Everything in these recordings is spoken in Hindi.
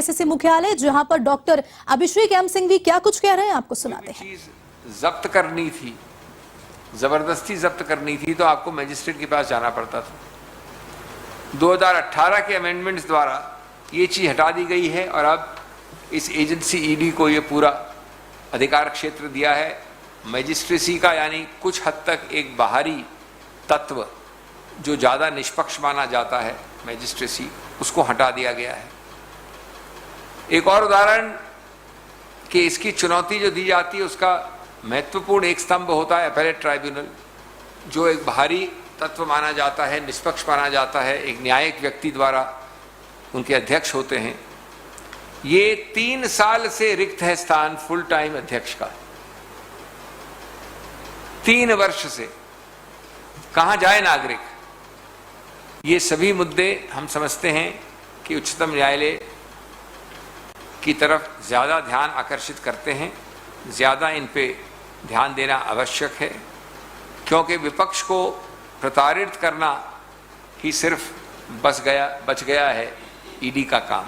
आईसीसी मुख्यालय, जहां पर डॉक्टर अभिषेक एम सिंघवी क्या कुछ कह रहे हैं आपको सुनाते हैं। चीज जब्त करनी थी, जबरदस्ती जब्त करनी थी तो आपको मजिस्ट्रेट के पास जाना पड़ता था। 2018 के अमेंडमेंट्स द्वारा ये चीज हटा दी गई है और अब इस एजेंसी ईडी को ये पूरा अधिकार क्षेत्र दिया है मजिस्ट्रेसी का, यानी कुछ हद तक एक बाहरी तत्व जो ज़्यादा निष्पक्ष माना जाता है मजिस्ट्रेसी, उसको हटा दिया गया है। एक और उदाहरण कि इसकी चुनौती जो दी जाती है उसका महत्वपूर्ण एक स्तंभ होता है अपीलेट ट्राइब्यूनल, जो एक बाहरी तत्व माना जाता है, निष्पक्ष माना जाता है, एक न्यायिक व्यक्ति द्वारा उनके अध्यक्ष होते हैं। ये 3 साल से रिक्त है स्थान फुल टाइम अध्यक्ष का। 3 वर्ष से कहां जाए नागरिक? ये सभी मुद्दे हम समझते हैं कि उच्चतम न्यायालय की तरफ ज्यादा ध्यान आकर्षित करते हैं, ज्यादा इन पे ध्यान देना आवश्यक है, क्योंकि विपक्ष को प्रताड़ित करना ही सिर्फ बच गया है ईडी का काम।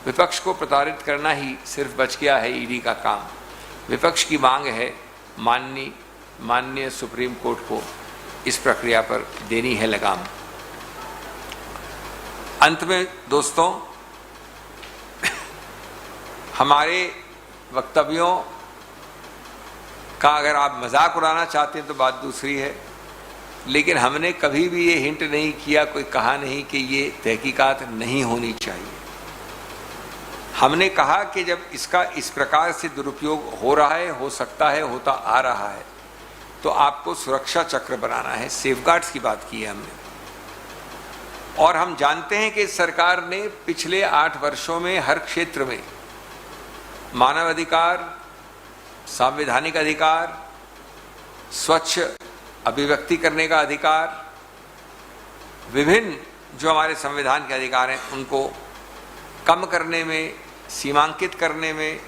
विपक्ष को प्रताड़ित करना ही सिर्फ बच गया है ईडी का काम। विपक्ष की मांग है माननीय सुप्रीम कोर्ट को इस प्रक्रिया पर देनी है लगाम। अंत में दोस्तों, हमारे वक्तव्यों का अगर आप मजाक उड़ाना चाहते हैं तो बात दूसरी है, लेकिन हमने कभी भी ये हिंट नहीं किया, कोई कहा नहीं कि ये तहकीकात नहीं होनी चाहिए। हमने कहा कि जब इसका इस प्रकार से दुरुपयोग हो रहा है, हो सकता है, होता आ रहा है, तो आपको सुरक्षा चक्र बनाना है। सेफगार्ड्स की बात की है हमने, और हम जानते हैं कि सरकार ने पिछले 8 वर्षों में हर क्षेत्र में मानव अधिकार, संवैधानिक अधिकार, स्वच्छ अभिव्यक्ति करने का अधिकार, विभिन्न जो हमारे संविधान के अधिकार हैं उनको कम करने में, सीमांकित करने में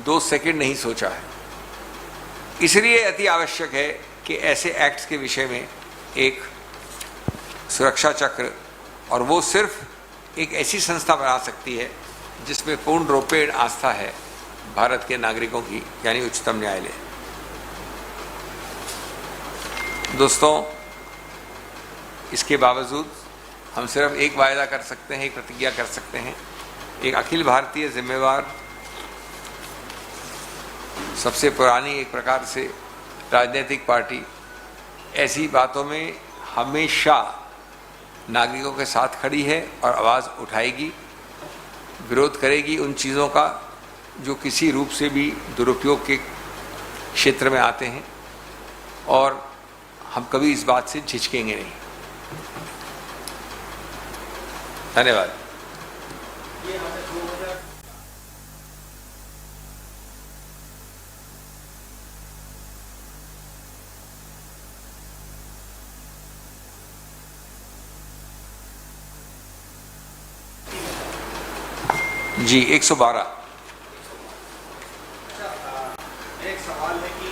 2 सेकंड नहीं सोचा है। इसलिए अति आवश्यक है कि ऐसे एक्ट्स के विषय में एक सुरक्षा चक्र, और वो सिर्फ एक ऐसी संस्था बना सकती है जिसमें पूर्ण रूपेण आस्था है भारत के नागरिकों की, यानी उच्चतम न्यायालय। दोस्तों, इसके बावजूद हम सिर्फ एक वायदा कर सकते हैं, एक प्रतिज्ञा कर सकते हैं। एक अखिल भारतीय जिम्मेवार, सबसे पुरानी एक प्रकार से राजनीतिक पार्टी ऐसी बातों में हमेशा नागरिकों के साथ खड़ी है और आवाज़ उठाएगी, विरोध करेगी उन चीज़ों का जो किसी रूप से भी दुरुपयोग के क्षेत्र में आते हैं, और हम कभी इस बात से झिझकेंगे नहीं। धन्यवाद। जी 112। एक सवाल है कि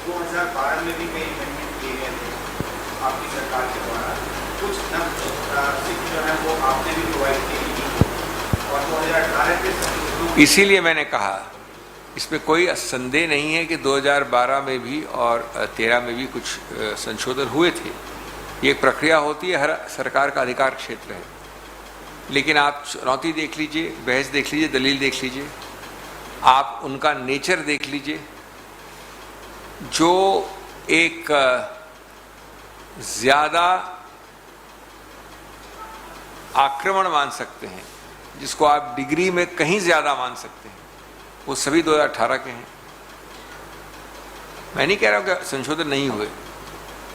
2012 में भी कई अमेंडमेंट किए गए थे आपकी सरकार के द्वारा, कुछ जो है वो आपने भी प्रोवाइड की, और 2018 के इसीलिए मैंने कहा इसमें कोई संदेह नहीं है कि 2012 में भी और 13 में भी कुछ संशोधन हुए थे। ये एक प्रक्रिया होती है, हर सरकार का अधिकार क्षेत्र है। लेकिन आप चुनौती देख लीजिए, बहस देख लीजिए, दलील देख लीजिए, आप उनका नेचर देख लीजिए, जो एक ज्यादा आक्रमण मान सकते हैं, जिसको आप डिग्री में कहीं ज्यादा मान सकते हैं, वो सभी 2018 के हैं। मैं नहीं कह रहा हूं कि संशोधन नहीं हुए,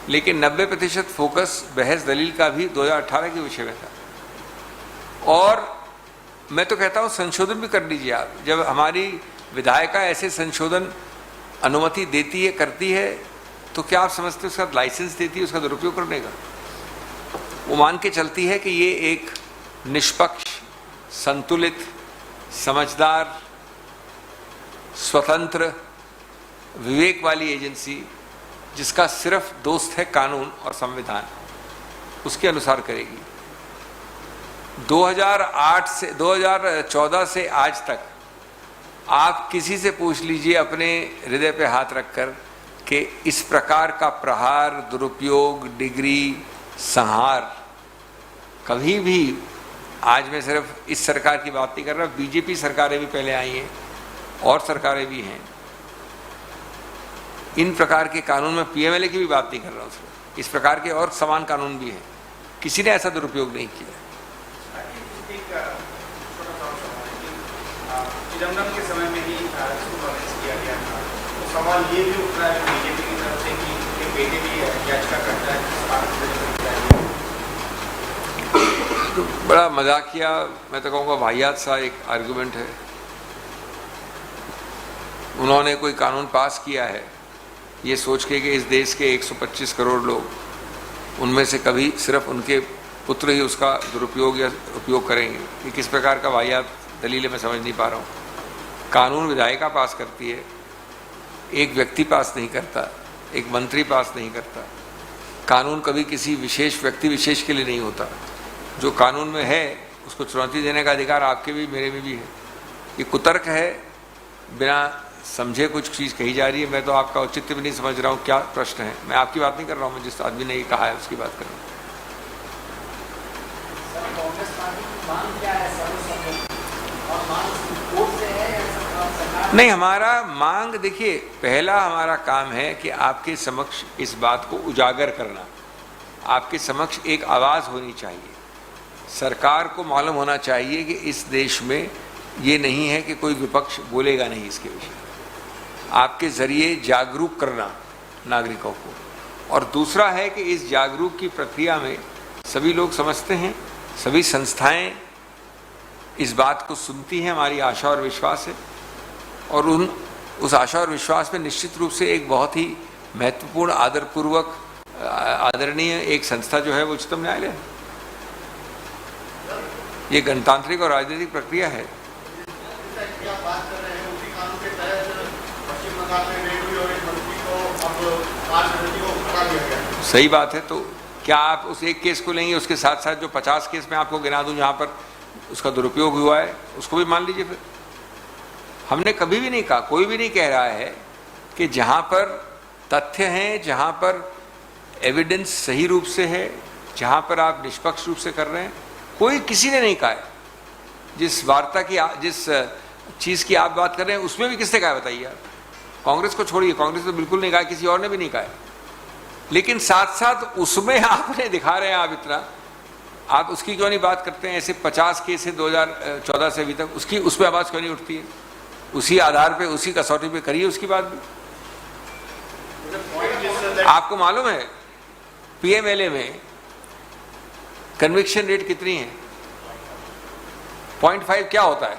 लेकिन 90% फोकस बहस दलील का भी 2018 के विषय में था। और मैं तो कहता हूं संशोधन भी कर लीजिए आप। जब हमारी विधायिका ऐसे संशोधन अनुमति देती है, करती है, तो क्या आप समझते हैं उसका लाइसेंस देती है उसका दुरुपयोग करने का? वो मान के चलती है कि ये एक निष्पक्ष, संतुलित, समझदार, स्वतंत्र, विवेक वाली एजेंसी, जिसका सिर्फ दोस्त है कानून और संविधान, उसके अनुसार करेगी। 2008 से 2014 से आज तक आप किसी से पूछ लीजिए अपने हृदय पे हाथ रखकर कि इस प्रकार का प्रहार, दुरुपयोग, डिग्री, संहार कभी भी, आज मैं सिर्फ इस सरकार की बात नहीं कर रहा, बीजेपी सरकारें भी पहले आई हैं और सरकारें भी हैं, इन प्रकार के कानून में पीएमएलए की भी बात नहीं कर रहा हूँ, इस प्रकार के और समान कानून भी हैं, किसी ने ऐसा दुरुपयोग नहीं किया। चिदम्बरम के समय में ही इसको अरेस्ट किया गया था, तो सवाल ये भी उठ रहा है बीजेपी की तरफ से कि उनके बेटे भी याचिका करता है, तो बड़ा मजाकिया, मैं तो कहूँगा वाहियात सा एक आर्गुमेंट है। उन्होंने कोई कानून पास किया है ये सोच के कि इस देश के 125 करोड़ लोग, उनमें से कभी सिर्फ उनके पुत्र ही उसका दुरुपयोग या उपयोग करेंगे। ये किस प्रकार का वाहियात दलील है, मैं समझ नहीं पा रहा हूँ। कानून विधायिका पास करती है, एक व्यक्ति पास नहीं करता, एक मंत्री पास नहीं करता। कानून कभी किसी विशेष व्यक्ति विशेष के लिए नहीं होता। जो कानून में है उसको चुनौती देने का अधिकार आपके भी मेरे में भी है। ये कुतर्क है, बिना समझे कुछ चीज़ कही जा रही है। मैं तो आपका औचित्य भी नहीं समझ रहा हूँ, क्या प्रश्न है। मैं आपकी बात नहीं कर रहा हूँ, मैं जिस आदमी ने ये कहा है उसकी बात कर रहा हूँ। नहीं, हमारा मांग, देखिए, पहला हमारा काम है कि आपके समक्ष इस बात को उजागर करना। आपके समक्ष एक आवाज़ होनी चाहिए, सरकार को मालूम होना चाहिए कि इस देश में ये नहीं है कि कोई विपक्ष बोलेगा नहीं इसके विषय। आपके ज़रिए जागरूक करना नागरिकों को, और दूसरा है कि इस जागरूक की प्रक्रिया में सभी लोग समझते हैं, सभी संस्थाएं इस बात को सुनती हैं, हमारी आशा और विश्वास है। और उस आशा और विश्वास में निश्चित रूप से एक बहुत ही महत्वपूर्ण, आदरपूर्वक आदरणीय एक संस्था जो है वो उच्चतम न्यायालय है। ये गणतांत्रिक और राजनीतिक प्रक्रिया है। सही बात है, तो क्या आप उस एक केस को लेंगे, उसके साथ साथ जो 50 केस में आपको गिना दूं जहां पर उसका दुरुपयोग हुआ है उसको भी मान लीजिए। फिर हमने कभी भी नहीं कहा, कोई भी नहीं कह रहा है कि जहां पर तथ्य हैं, जहां पर एविडेंस सही रूप से है, जहां पर आप निष्पक्ष रूप से कर रहे हैं, कोई किसी ने नहीं कहा है। जिस वार्ता की, जिस चीज़ की आप बात कर रहे हैं उसमें भी किसने कहा बताइए आप। कांग्रेस को छोड़िए, कांग्रेस तो बिल्कुल नहीं कहा, किसी और ने भी नहीं कहा है। लेकिन साथ साथ उसमें आपने दिखा रहे हैं, आप इतना, आप उसकी क्यों नहीं बात करते हैं। ऐसे 50 केस है 2014 से अभी तक, उसकी उस पर आवाज़ क्यों नहीं उठती है। उसी आधार पे, उसी कसौटी पे करिए उसकी बात भी। आपको मालूम है पीएमएलए में कन्विक्शन रेट कितनी है? 0.5 क्या होता है?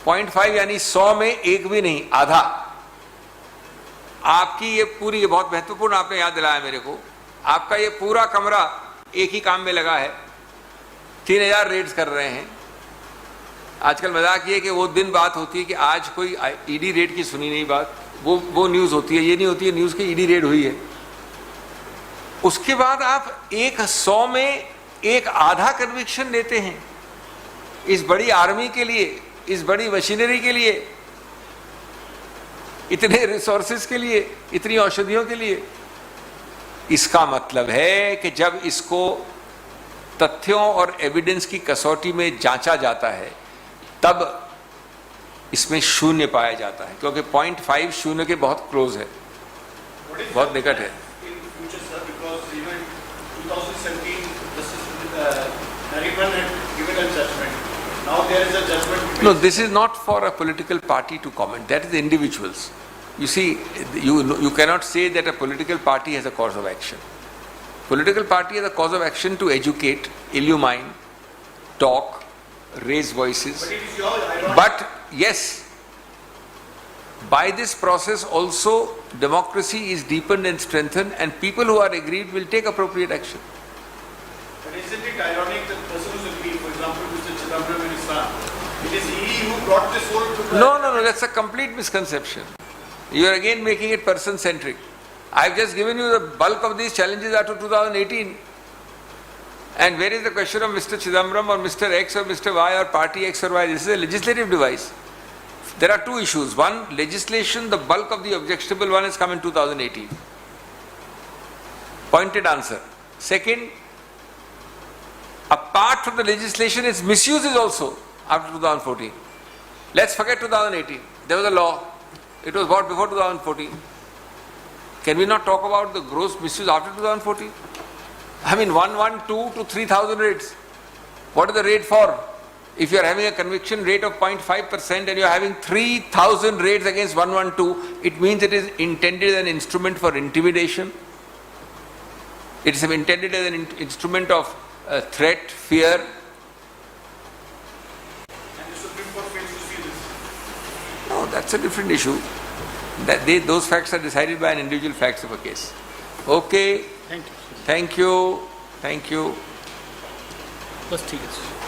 0.5 यानी 100 में एक भी नहीं, आधा। आपकी ये पूरी, ये बहुत महत्वपूर्ण आपने याद दिलाया मेरे को, आपका ये पूरा कमरा एक ही काम में लगा है, 3000 रेड्स कर रहे हैं। आजकल मजाक ये कि वो दिन बात होती है कि आज कोई ईडी रेड की सुनी नहीं बात, वो न्यूज़ होती है, ये नहीं होती है न्यूज़ की ईडी रेड हुई है। उसके बाद आप 100 में एक आधा कन्विक्शन लेते हैं इस बड़ी आर्मी के लिए, इस बड़ी मशीनरी के लिए, इतने रिसोर्सेज के लिए, इतनी औषधियों के लिए। इसका मतलब है कि जब इसको तथ्यों और एविडेंस की कसौटी में जांचा जाता है तब इसमें शून्य पाया जाता है, क्योंकि 0.5 शून्य के बहुत क्लोज है, बहुत निकट है। No, this is not for a political party to comment. That is individuals. You see, you cannot say that a political party has a cause of action. Political party has a cause of action to educate, illumine, talk, raise voices. But yes, by this process also democracy is deepened and strengthened, and people who are aggrieved will take appropriate action. But isn't it ironic that the person who's aggrieved, for example, Mr. Chidambaram and his son, it is he who brought this whole to No, that's a complete misconception. You are again making it person-centric. I've just given you the bulk of these challenges are to 2018. And where is the question of Mr. Chidambaram or Mr. X or Mr. Y or party X or Y? This is a legislative device. There are two issues. One, legislation, the bulk of the objectionable one has come in 2018. Pointed answer. Second, apart from the legislation, its misuse is also after 2014. Let's forget 2018. There was a law. It was brought before 2014. Can we not talk about the gross misuse after 2014? I mean 112 to 3000 rates. What is the rate for? If you are having a conviction rate of 0.5% and you are having 3000 raids against 112, it means it is intended as an instrument for intimidation. It is intended as an instrument of threat, fear. And the Supreme Court fails to see this. No, that's a different issue. Those facts are decided by an individual facts of a case. Okay. Thank you Thank you. Thank you. बस ठीक है